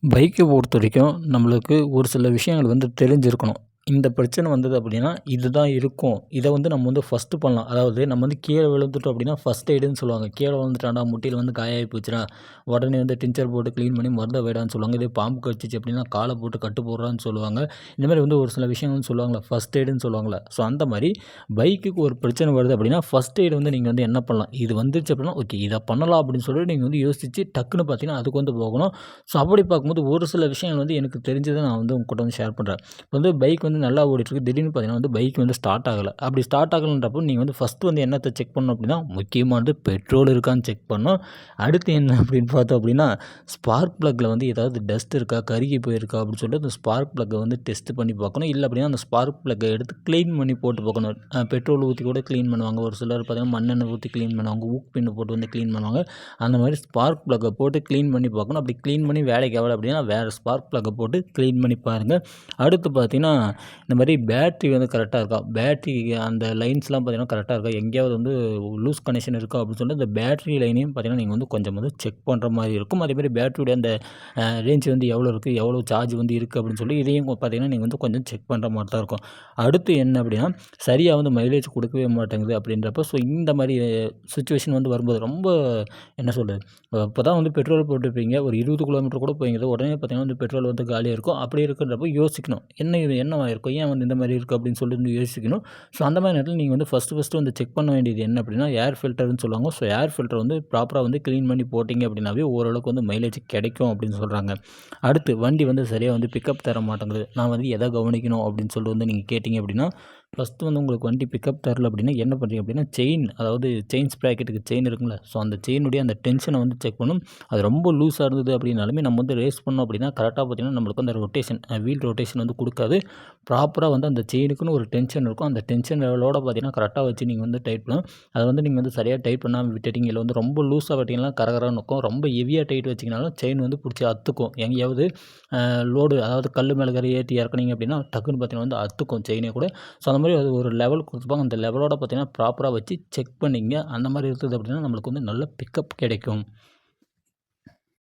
பைக்கை பொறுத்தவரைக்கும் நம்மளுக்கு ஒரு சில விஷயங்கள் வந்து தெரிஞ்சிருக்கணும். இந்த பிரச்சனை வந்தது அப்படின்னா, இதுதான் இருக்கும். இத வந்து நம்ம வந்து ஃபர்ஸ்ட்டு பண்ணலாம். அதாவது நம்ம வந்து கீழ விழுந்துட்டோம் அப்படின்னா, ஃபர்ஸ்ட் எய்டுன்னு சொல்லுவாங்க. கீழ விழுந்துட்டான்டா, முட்டியில வந்து காயம் ஆயி போச்சுடா, உடனே வந்து டிஞ்சர் போட்டு கிளீன் பண்ணி மருந்த வைடான்னு சொல்லுவாங்க. இதே பாம்பு கடிச்சிச்சு அப்படின்னா, கால போட்டு கட்டு போடுறான்னு சொல்லுவாங்க. இந்த மாரி வந்து ஒரு சில விஷயங்கள் வந்து சொல்லுவாங்கல்ல, ஃபர்ஸ்ட் எய்டுன்னு சொல்லுவாங்கல்ல. ஸோ அந்த மாரி பைக்குக்கு ஒரு பிரச்சனை வருது அப்படின்னா, ஃபர்ஸ்ட் எய்டு வந்து நீங்க வந்து என்ன பண்ணலாம்? இது வந்துருச்சு அப்படின்னா, ஓகே இத பண்ணலாம் அப்படின்னு சொல்லிட்டு நீங்க வந்து யோசிச்சு டக்குனு பார்த்தீங்கன்னா, அதுக்கு வந்து போகணும். ஸோ அப்படி பார்க்கும்போது ஒரு சில விஷயங்கள் வந்து எனக்கு தெரிஞ்சத நான் வந்து உங்கக்கூட வந்து ஷேர் பண்ணுறேன். இப்போ வந்து பைக் வந்து நல்லா ஓடிட்டுருக்கு. திடீர்னு பார்த்தீங்கன்னா வந்து பைக் வந்து ஸ்டார்ட் ஆகல. அப்படி ஸ்டார்ட் ஆகலன்றப்போ நீங்க வந்து ஃபர்ஸ்ட்டு வந்து என்னத்த செக் பண்ணணும் அப்படின்னா, முக்கியமானது பெட்ரோல் இருக்கான்னு செக் பண்ணணும். அடுத்து என்ன அப்படின்னு பார்த்தோம் அப்படின்னா, ஸ்பார்க் ப்ளக்கில வந்து ஏதாவது டஸ்ட் இருக்கா, கருகி போயிருக்கா அப்படின்னு சொல்லிட்டு அந்த ஸ்பார்க் ப்ளக்கை வந்து டெஸ்ட் பண்ணி பார்க்கணும். இல்ல அப்படின்னா அந்த ஸ்பார்க் ப்ளக்கை எடுத்து கிளீன் பண்ணி போட்டு பார்க்கணும். பெட்ரோல் ஊத்தி கூட கிளீன் பண்ணுவாங்க. ஒரு சிலர் பார்த்தீங்கன்னா மண்ணெண்ணெய் ஊத்தி கிளீன் பண்ணுவாங்க. ஊக் பின் போட்டு வந்து கிளீன் பண்ணுவாங்க. அந்த மாரி ஸ்பார்க் ப்ளக்கை போட்டு கிளீன் பண்ணி பார்க்கணும். அப்படி கிளீன் பண்ணி வேலைக்கு ஆகல அப்படின்னா, வேறு ஸ்பார்க் ப்ளக்கை போட்டு கிளீன் பண்ணி பாருங்க. அடுத்து பார்த்தீங்கன்னா, இந்த மாரி பேட்டரி வந்து கரெக்ட்டா இருக்கா? பேட்டரி அந்த லைன்ஸ்லாம் பார்த்தீங்கன்னா கரெக்ட்டா இருக்கா? எங்கேயாவது வந்து லூஸ் கனெக்ஷன் இருக்கா? அப்படின்னு சொல்லிட்டு அந்த பேட்டரி லைனையும் பார்த்தீங்கன்னா, நீங்க வந்து கொஞ்சம் வந்து செக் பண்ற மாரி இருக்கும். அதேமாரி பேட்டரியோட அந்த ரேஞ்ச் வந்து எவ்வளோ இருக்கு? எவ்வளோ சார்ஜ் வந்து இருக்கு? அப்படின்னு சொல்லி இதையும் பார்த்தீங்கன்னா, நீங்க வந்து கொஞ்சம் செக் பண்ற மாரி தான் இருக்கும். அடுத்து என்ன அப்படின்னா, சரியா வந்து மைலேஜ் குடுக்கவே மாட்டேங்குது அப்படின்றப்ப, ஸோ இந்த மாரி சிச்சுவேஷன் வந்து வரும்போது ரொம்ப என்ன சொல்றது? இப்பதான் வந்து பெட்ரோல் போட்டிருப்பீங்க. ஒரு 20 கிலோமீட்டர் கூட போவீங்க. உடனே பார்த்தீங்கன்னா வந்து பெட்ரோல் வந்து காலியா இருக்கும். அப்படி இருக்கிறப்போ யோசிக்கணும். என்ன இது என்னவாயிருக்கும்? ஏன் வந்து இந்த மாரி இருக்கு? அப்படின்னு சொல்லிட்டு வந்து யோசிக்கணும். ஸோ அந்த மாரி நேரத்தில நீங்க வந்து ஃபர்ஸ்ட்டு வந்து செக் பண்ண வேண்டியது என்ன அப்படின்னா, ஏர் ஃபில்டர்ன்னு சொல்லுவாங்க. ஸோ ஏர் ஃபில்டர் வந்து ப்ராப்பரா வந்து கிளீன் பண்ணி போட்டீங்க அப்படின்னாவே ஓரளவுக்கு வந்து மைலேஜ் கிடைக்கும் அப்படின்னு சொல்றாங்க. அடுத்து வண்டி வந்து சரியா வந்து பிக்கப் தர மாட்டேங்குது. நான் வந்து எத கவனிக்கணும் அப்படின்னு சொல்லிட்டு வந்து நீங்க கேட்டீங்க அப்படின்னா, ஃபர்ஸ்ட்டு வந்து உங்களுக்கு வண்டி பிக்கப் தரல அப்படின்னா என்ன பண்ணுறீங்க அப்படின்னா, அதாவது செயின் ஸ்ப்ராக்கெட்டுக்கு செயின் இருக்கும்ல, ஸோ அந்த செயினுடைய அந்த டென்ஷனை வந்து செக் பண்ணணும். அது ரொம்ப லூஸா இருந்தது அப்படின்னாலுமே நம்ம வந்து ரேஸ் பண்ணோம் அப்படின்னா, கரெக்ட்டா பார்த்தீங்கன்னா, நம்மளுக்கு அந்த ரொட்டேஷன் வீல் ரொட்டேஷன் வந்து குடுக்காது. ப்ராப்பரா வந்து அந்த செயினுக்குன்னு ஒரு டென்ஷன் இருக்கும். அந்த டென்ஷன் லெவலோட பார்த்தீங்கன்னா, கரெக்ட்டா வச்சு நீங்க வந்து டைட் பண்ணணும். அத வந்து நீங்க வந்து சரியா டைட் பண்ணாம விட்டுட்டீங்க, இல்ல வந்து ரொம்ப லூஸா விட்டீங்கன்னா கரகரன்னு இருக்கும். ரொம்ப ஹெவியா டைட் வச்சீங்கனாலும் செயின் வந்து புடிச்சு அத்துக்கும். எங்கேயாவது லோடு அதாவது கல்லு மேல கீற ஏத்தி இறக்குனீங்க அப்படின்னா, டக்குன்னு பார்த்தீங்கன்னா வந்து அத்துக்கும் செயினே கூட. ஸோ அந்த மாரி அது ஒரு லெவல் குடுத்துருப்பாங்க. அந்த லெவலோட பார்த்தீங்கன்னா, ப்ராப்பரா வச்சு செக் பண்ணீங்க. அந்த மாரி இருந்தது அப்படின்னா, நம்மளுக்கு வந்து நல்ல பிக்கப் கிடைக்கும்.